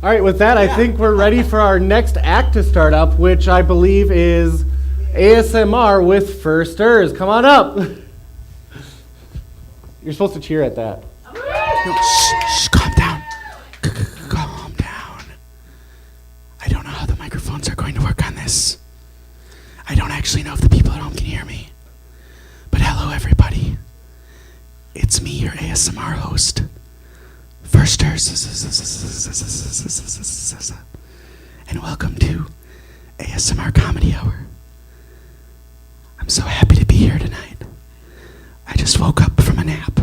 All right, with that, I think we're ready for our next act to start up, which I believe is ASMR with Firsters. Come on up. You're supposed to cheer at that. No, shh, calm down. Calm down. I don't know how the microphones are going to work on this. I don't actually know if the people at home can hear me. But hello, everybody. It's me, your ASMR host, Firsters. And welcome to ASMR Comedy Hour. I'm so happy to be here tonight. I just woke up from a nap,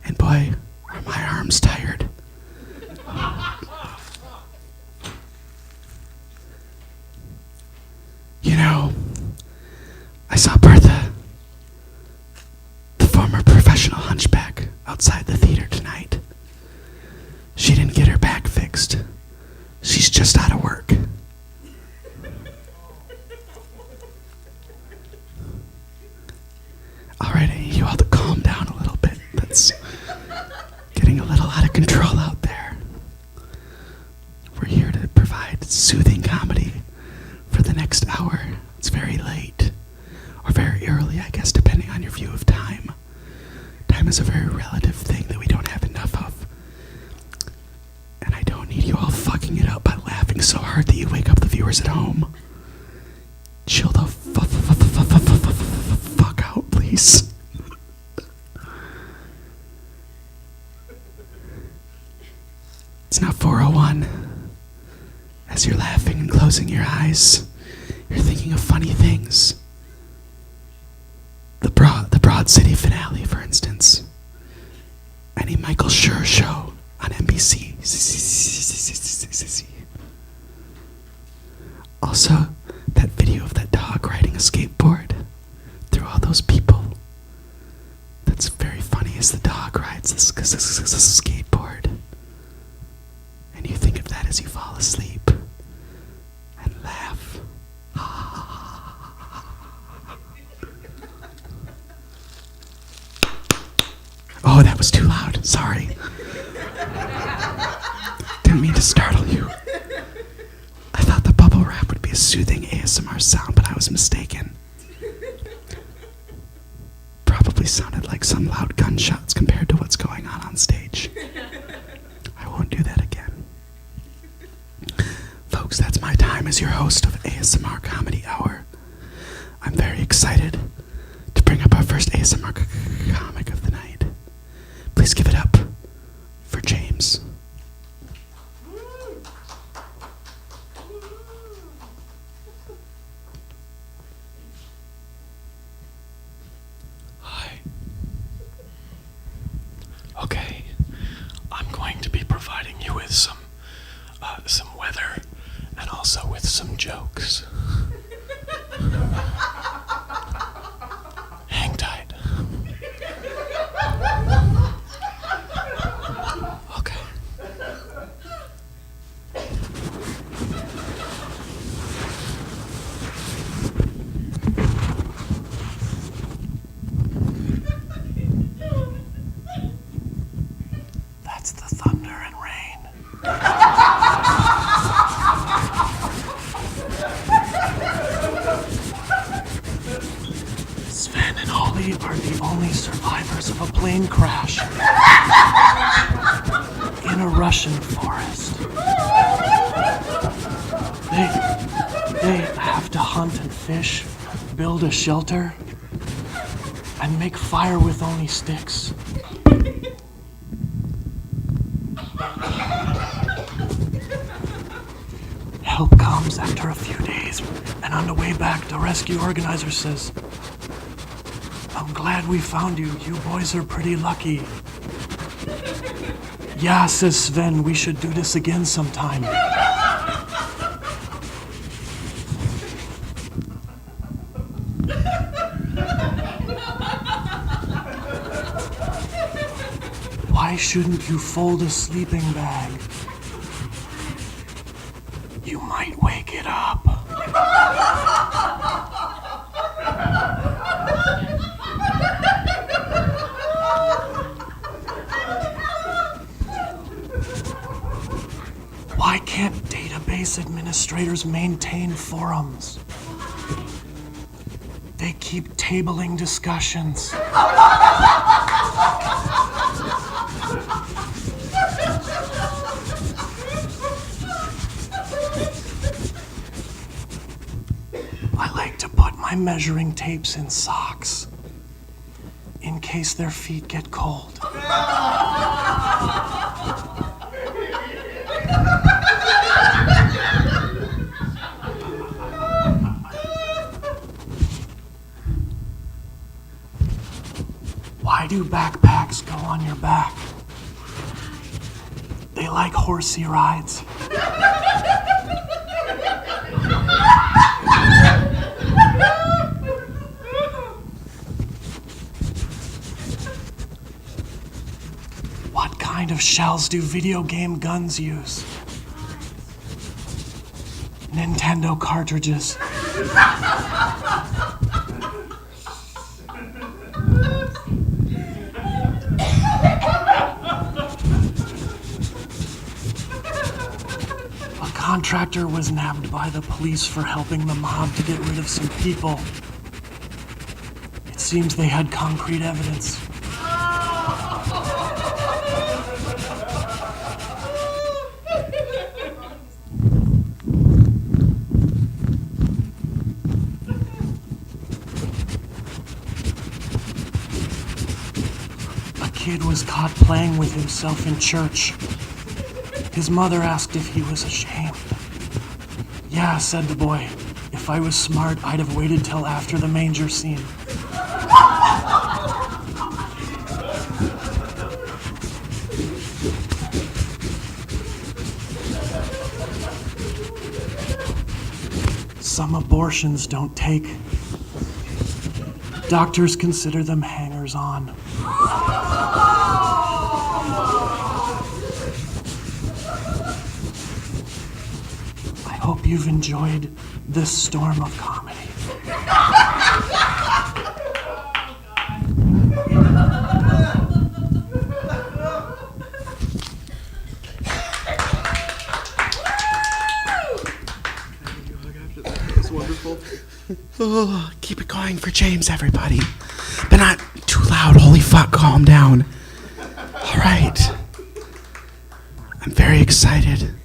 and boy, are my arms tired. You know, I saw Bertha, the former professional hunchback, outside the theater tonight. She didn't get her back fixed. She's just out of work. Alright, I need you all to calm down a little bit. That's getting a little out of control out there. We're here to provide soothing comedy for the next hour. It's very late, or very early, I guess, depending on your view of time. Time is a very relative thing that we don't have enough of. And I don't need you all fucking it up by laughing so hard that you wake up the viewers at home. Chill the fuck out, please. It's not 4:01. As you're laughing and closing your eyes, you're thinking of funny things. The Broad City finale, for instance. Any Michael Schur show on NBC. Also, that video of that dog riding a skateboard through all those people. That's very funny as the dog rides a skateboard. And you think of that as you fall asleep and laugh. Oh, that was too loud. Sorry. Didn't mean to startle you. I thought the bubble wrap would be a soothing ASMR sound, but I was mistaken. Probably sounded like some loud gunshots compared to what's going on stage. I won't do that again. Folks, that's my time as your host of ASMR Comedy Hour. I'm very excited to bring up our first ASMR comic of the night. Please give it up for James. Hi. Okay, I'm going to be providing you with some weather and also with some jokes. Hang tight. Okay. That's the thunder and rain. Sven and Ollie are the only survivors of a plane crash in a Russian forest. They have to hunt and fish, build a shelter, and make fire with only sticks. Help comes after a few days, and on the way back, the rescue organizer says, "I'm glad we found you. You boys are pretty lucky." "Yeah," says Sven, "we should do this again sometime." Why shouldn't you fold a sleeping bag? You might wake it up. case administrators maintain forums. They keep tabling discussions. I like to put my measuring tapes in socks in case their feet get cold. Why do backpacks go on your back? They like horsey rides. What kind of shells do video game guns use? Nintendo cartridges. A contractor was nabbed by the police for helping the mob to get rid of some people. It seems they had concrete evidence. A kid was caught playing with himself in church. His mother asked if he was ashamed. Yeah, said the boy. If I was smart, I'd have waited till after the manger scene. Some abortions don't take. Doctors consider them hangers-on. I hope you've enjoyed this storm of comedy. Oh, keep it going for James, everybody. But not too loud. Holy fuck, calm down. All right. I'm very excited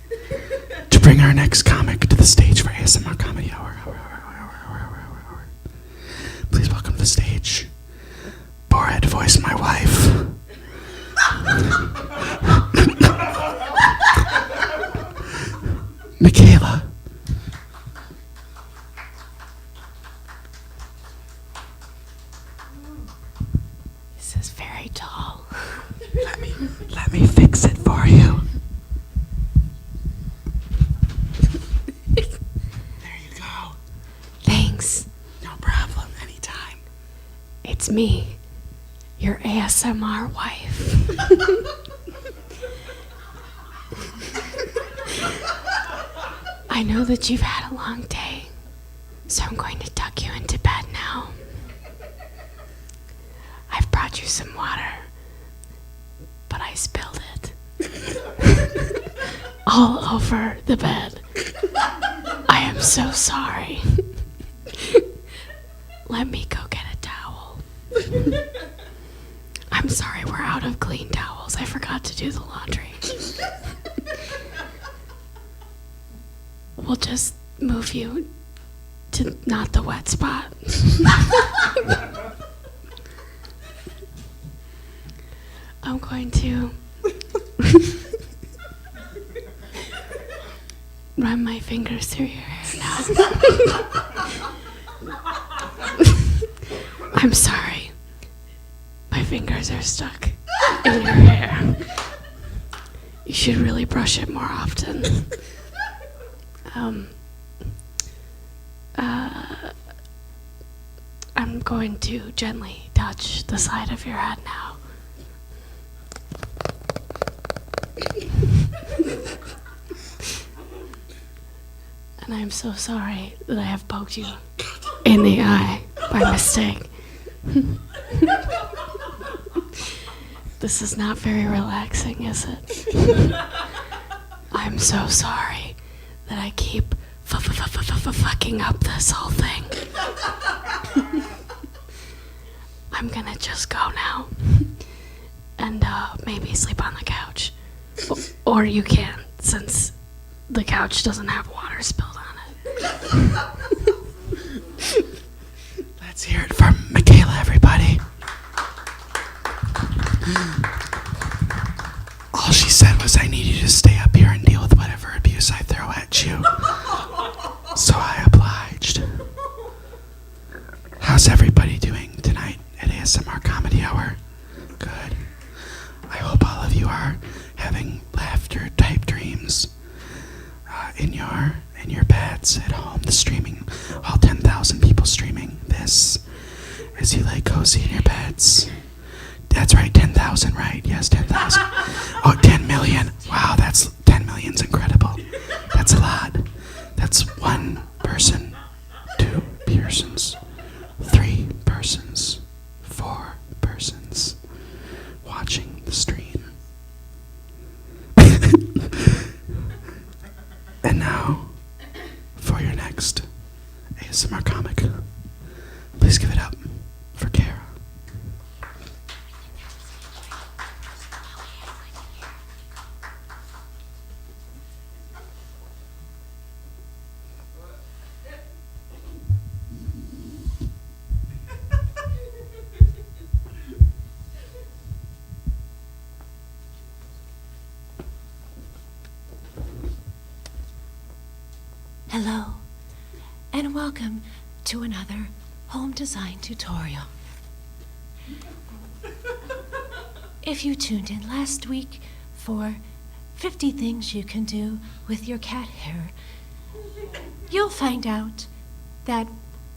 to bring our next comic to the stage for ASMR Comedy Hour. Please welcome to the stage, Bored Voice, my wife. Michaela. This is very tall. Let me fix it for you. There you go. Thanks. No problem. Anytime. It's me, your ASMR wife. I know that you've had a long day, so I'm going to tuck you into bed now. I've brought you some water, but I spilled it all over the bed. I am so sorry. Let me go get a towel. I'm sorry, we're out of clean towels. I forgot to do the laundry. We'll just move you to not the wet spot. I'm going to run my fingers through your hair now. I'm sorry. My fingers are stuck in your hair. You should really brush it more often. I'm going to gently touch the side of your head now. And I'm so sorry that I have poked you in the eye by mistake. This is not very relaxing, is it? I'm so sorry that I keep fucking up this whole thing. I'm gonna just go now and maybe sleep on the couch. Or you can, since the couch doesn't have water spilled on it. Let's hear it for Michaela, everybody. All she said was, I need you to stay up here and deal with whatever abuse I throw at you. So I obliged. How's everybody doing tonight at ASMR Comedy Hour? Good. I hope all of you are having laughter-type dreams in your beds at home. The streaming, all 10,000 people streaming this as you lay cozy in your beds. That's right, 10,000, right? Yes, 10,000. Oh, 10 million. Wow, 10 million's incredible. That's a lot. That's one person, 2 persons, 3 persons, 4 persons watching the stream. And now, for your next ASMR comic, please give it up for Kara. Hello, and welcome to another home design tutorial. If you tuned in last week for 50 things you can do with your cat hair, you'll find out that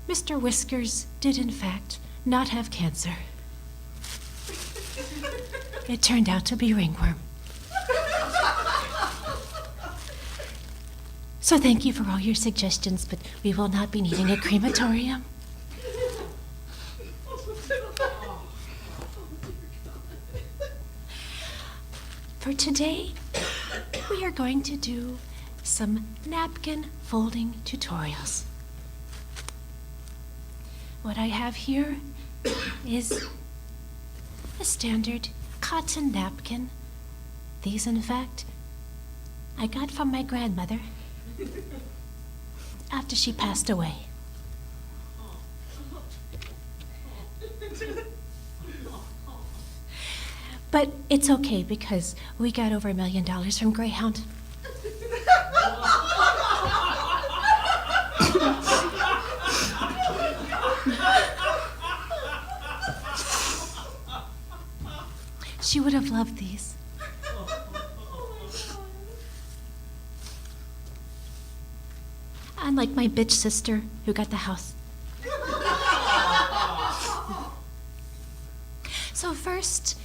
Mr. Whiskers did in fact not have cancer. It turned out to be ringworm. So thank you for all your suggestions, but we will not be needing a crematorium. For today, we are going to do some napkin folding tutorials. What I have here is a standard cotton napkin. These, in fact, I got from my grandmother after she passed away. But it's okay because we got over $1 million from Greyhound. She would have loved these. Unlike my bitch sister who got the house. So first,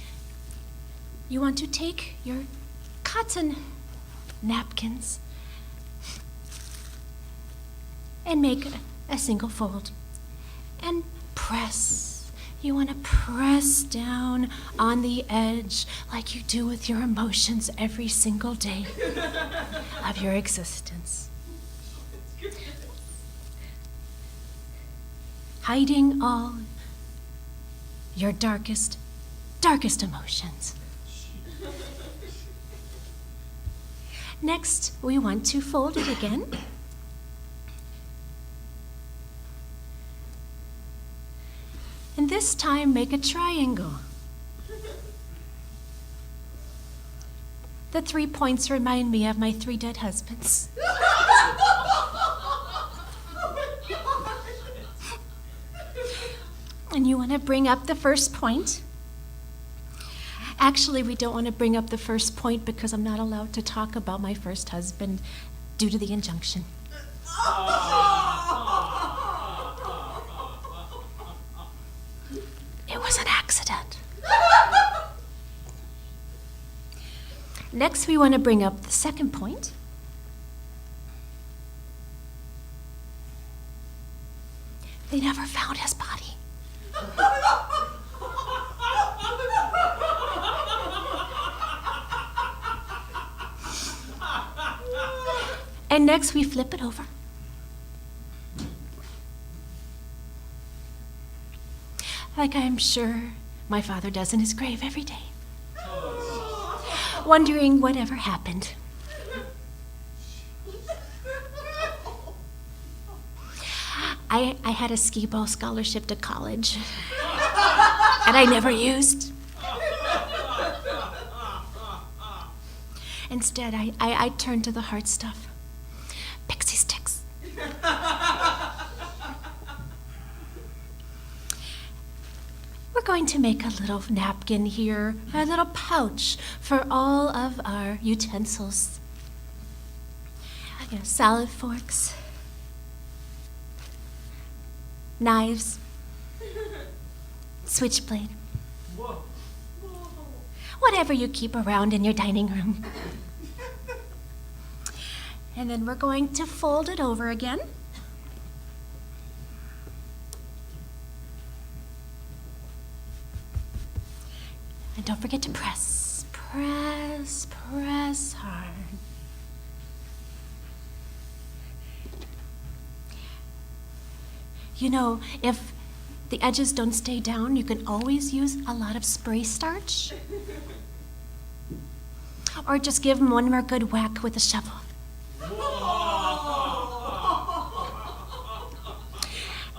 you want to take your cotton napkins and make a single fold and press. You want to press down on the edge like you do with your emotions every single day of your existence. Hiding all your darkest emotions. Next, we want to fold it again. And this time, make a triangle. The 3 points remind me of my 3 dead husbands. And you want to bring up the first point. Actually, we don't want to bring up the first point because I'm not allowed to talk about my first husband due to the injunction. It was an accident. Next, we want to bring up the second point. They never found his body. And next we flip it over. Like I'm sure my father does in his grave every day. Wondering whatever happened. I had a skee ball scholarship to college, and I never used. Instead, I turned to the hard stuff. Pixie sticks. We're going to make a little napkin here, a little pouch for all of our utensils. Salad forks, knives, switchblade, whatever you keep around in your dining room. And then we're going to fold it over again. And don't forget to press, press, press hard. You know, if the edges don't stay down, you can always use a lot of spray starch. Or just give them one more good whack with a shovel.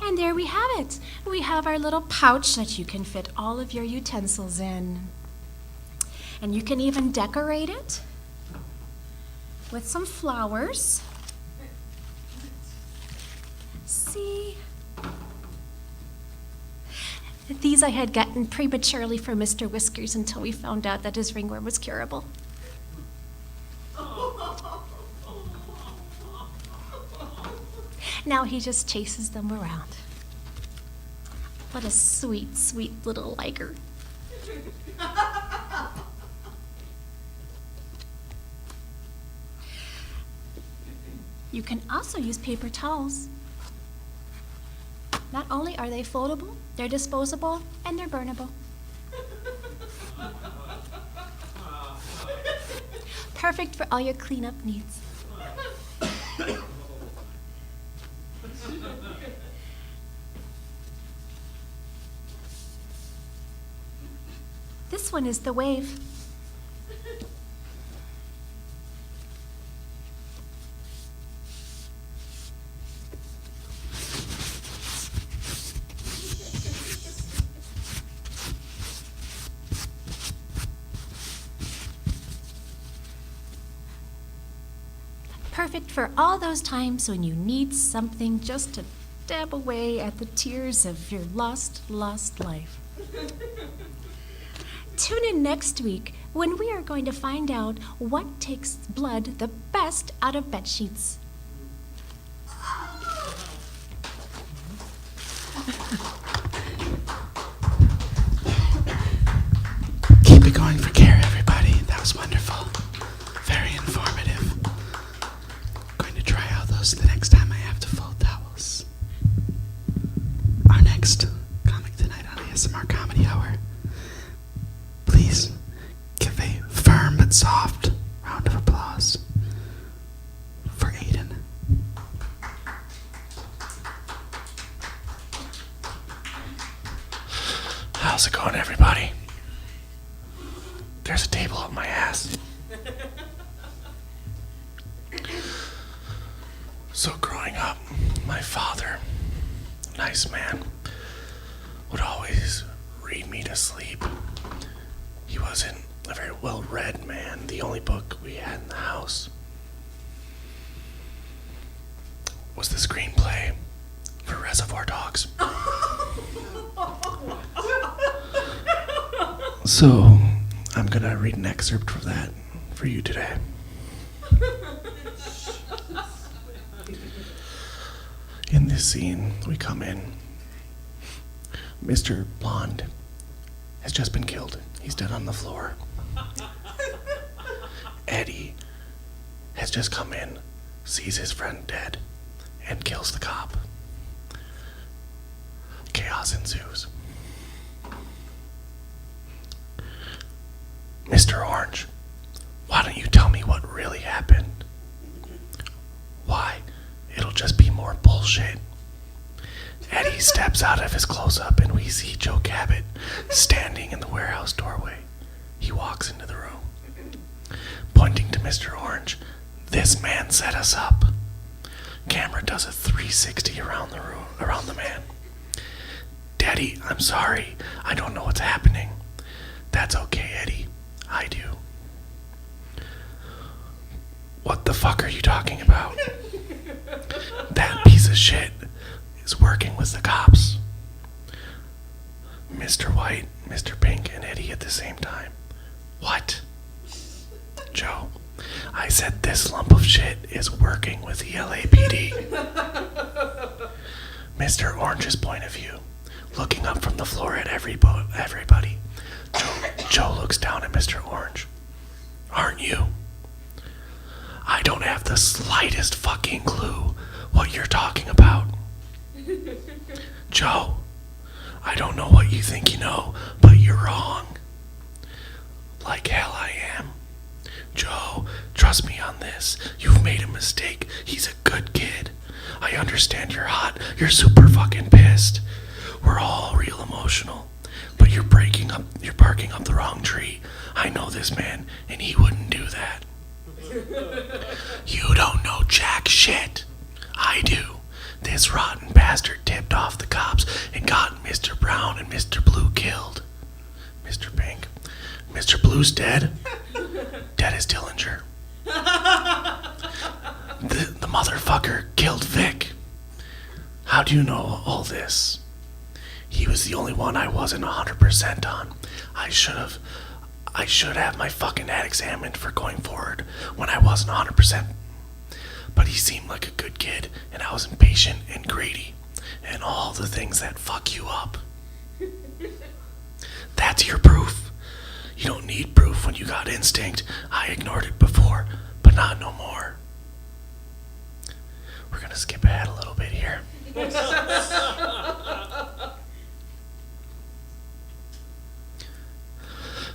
And there we have it. We have our little pouch that you can fit all of your utensils in. And you can even decorate it with some flowers. See? These I had gotten prematurely for Mr. Whiskers until we found out that his ringworm was curable. Now he just chases them around. What a sweet, sweet little liger. You can also use paper towels. Not only are they foldable, they're disposable, and they're burnable. Perfect for all your cleanup needs. This one is the wave. Perfect for all those times when you need something just to dab away at the tears of your lost life. Tune in next week when we are going to find out what takes blood the best out of bed sheets. Keep it going for care, everybody. That was wonderful. Very informative. Going to try out those the next time I have to fold towels. Our next comic tonight on ASMR Comedy Hour. Please give a firm but soft round of applause for Aiden. How's it going, everybody? There's a table up my ass. So growing up, my father, nice man, would always read me to sleep. He wasn't a very well-read man. The only book we had in the house was the screenplay for Reservoir Dogs. So, I'm gonna read an excerpt from that for you today. In this scene, we come in. Mr. Blonde has just been killed. He's dead on the floor. Eddie has just come in, sees his friend dead, and kills the cop. Chaos ensues. Mr. Orange, why don't you tell me what really happened? more bullshit. Eddie steps out of his close-up and we see Joe Cabot standing in the warehouse doorway. He walks into the room, pointing to Mr. Orange. This man set us up. Camera does a 360 around the room, around the man. Daddy, I'm sorry. I don't know what's happening. That's okay, Eddie. I do. What the fuck are you talking about? That piece of shit is working with the cops. Mr. White, Mr. Pink, and Eddie at the same time. What? Joe, I said this lump of shit is working with the LAPD. Mr. Orange's point of view, looking up from the floor at everybody. Joe looks down at Mr. Orange. Aren't you? I don't have the slightest fucking clue what you're talking about. Joe, I don't know what you think you know, but you're wrong. Like hell I am. Joe, trust me on this. You've made a mistake. He's a good kid. I understand you're hot. You're super fucking pissed. We're all real emotional. But you're barking up the wrong tree. I know this man, and he wouldn't do that. You don't know jack shit. I do. This rotten bastard tipped off the cops and got Mr. Brown and Mr. Blue killed. Mr. Pink. Mr. Blue's dead? Dead as Dillinger. The motherfucker killed Vic. How do you know all this? He was the only one I wasn't 100% on. I should have my fucking head examined for going forward when I wasn't 100%. But he seemed like a good kid, and I was impatient and greedy, and all the things that fuck you up. That's your proof. You don't need proof when you got instinct. I ignored it before, but not no more. We're gonna skip ahead a little bit here.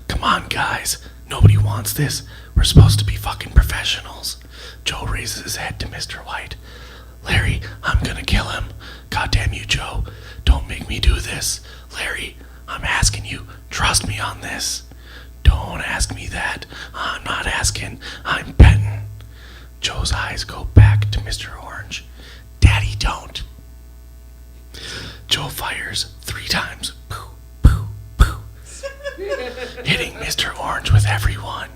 Come on, guys. Nobody wants this. We're supposed to be fucking professionals. Joe raises his head to Mr. White. Larry, I'm gonna kill him. Goddamn you, Joe. Don't make me do this. Larry, I'm asking you. Trust me on this. Don't ask me that. I'm not asking. I'm betting. Joe's eyes go back to Mr. Orange. Daddy, don't. Joe fires 3 times. Pooh, pooh, pooh. Hitting Mr. Orange with every one.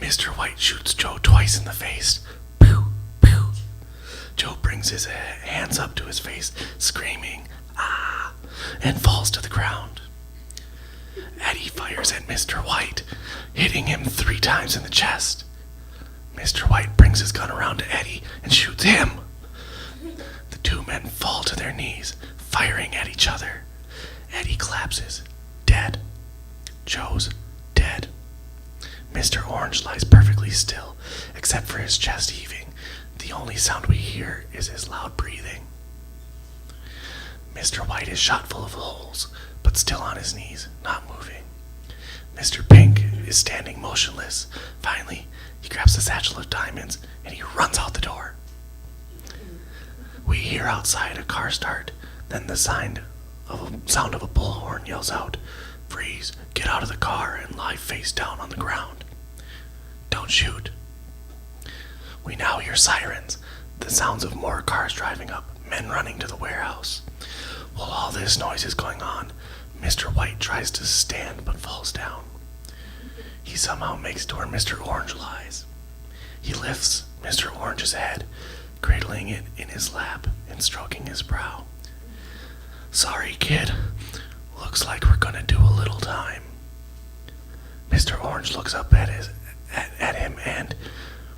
Mr. White shoots Joe twice in the face. Pew, pew. Joe brings his hands up to his face, screaming, ah, and falls to the ground. Eddie fires at Mr. White, hitting him 3 times in the chest. Mr. White brings his gun around to Eddie and shoots him. The 2 men fall to their knees, firing at each other. Eddie collapses, dead. Joe's dead. Mr. Orange lies perfectly still, except for his chest heaving. The only sound we hear is his loud breathing. Mr. White is shot full of holes, but still on his knees, not moving. Mr. Pink is standing motionless. Finally, he grabs the satchel of diamonds and he runs out the door. We hear outside a car start, then the sound of a bullhorn yells out, "Freeze, get out of the car and lie face down on the ground. Don't shoot." We now hear sirens, the sounds of more cars driving up, men running to the warehouse. While all this noise is going on, Mr. White tries to stand but falls down. He somehow makes it to where Mr. Orange lies. He lifts Mr. Orange's head, cradling it in his lap and stroking his brow. "Sorry, kid. Looks like we're gonna do a little time." Mr. Orange looks up at him and,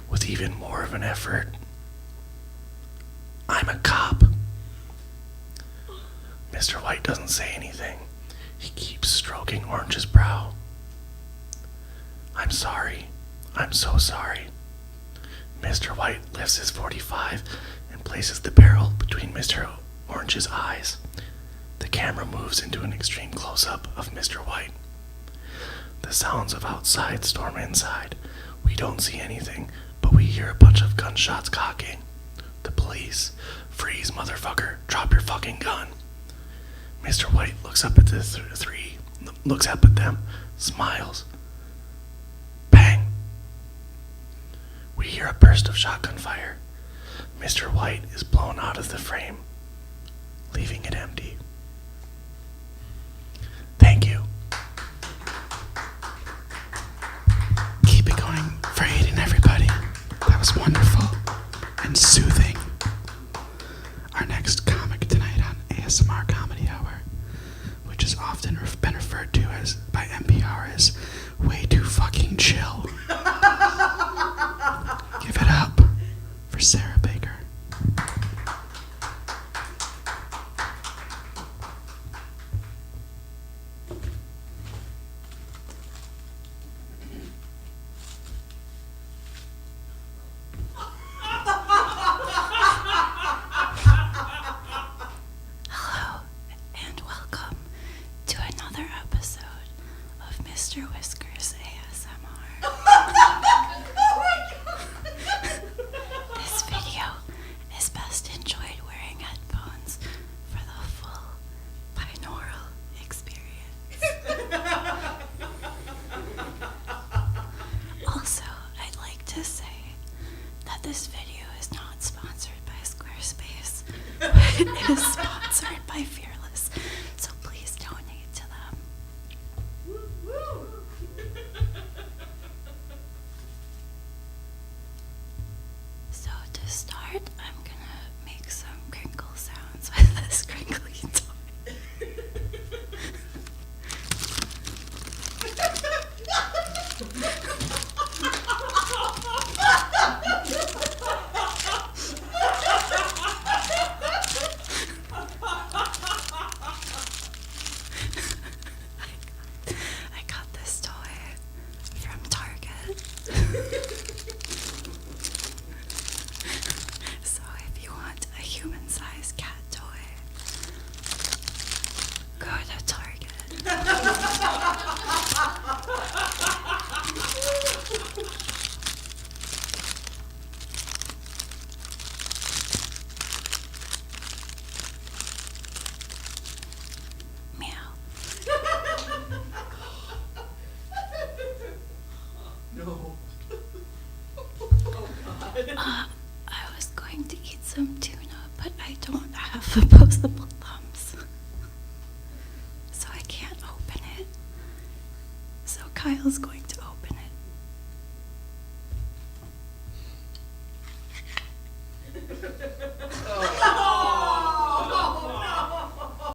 with even more of an effort, "I'm a cop." Mr. White doesn't say anything. He keeps stroking Orange's brow. "I'm sorry. I'm so sorry." Mr. White lifts his .45 and places the barrel between Mr. Orange's eyes. The camera moves into an extreme close-up of Mr. White. The sounds of outside storm inside. We don't see anything, but we hear a bunch of gunshots cocking. The police, Freeze, motherfucker. Drop your fucking gun. Mr. White looks up at the three, looks up at them, smiles. Bang! We hear a burst of shotgun fire. Mr. White is blown out of the frame, leaving it empty. Thank you. Keep it going for Aiden, everybody. That was wonderful and soothing. Our next comic tonight on ASMR Comedy Hour, which is often been referred to as by NPR as way too fucking chill. Give it up for Sarah Baker. Hello, and welcome to another episode of Mr. Whiskers ASMR. This video is best enjoyed wearing headphones for the full binaural experience. Also, I'd like to say that this video is not sponsored by Squarespace, but it is sponsored by Fearless, so please donate to them. So to start, I'm gonna make some crinkle sounds with this crinkly toy. I got this toy from Target. So if you want a human-sized cat toy, go to Target. Meow. I was going to eat some tuna, but I don't have opposable thumbs. So I can't open it. So Kyle's going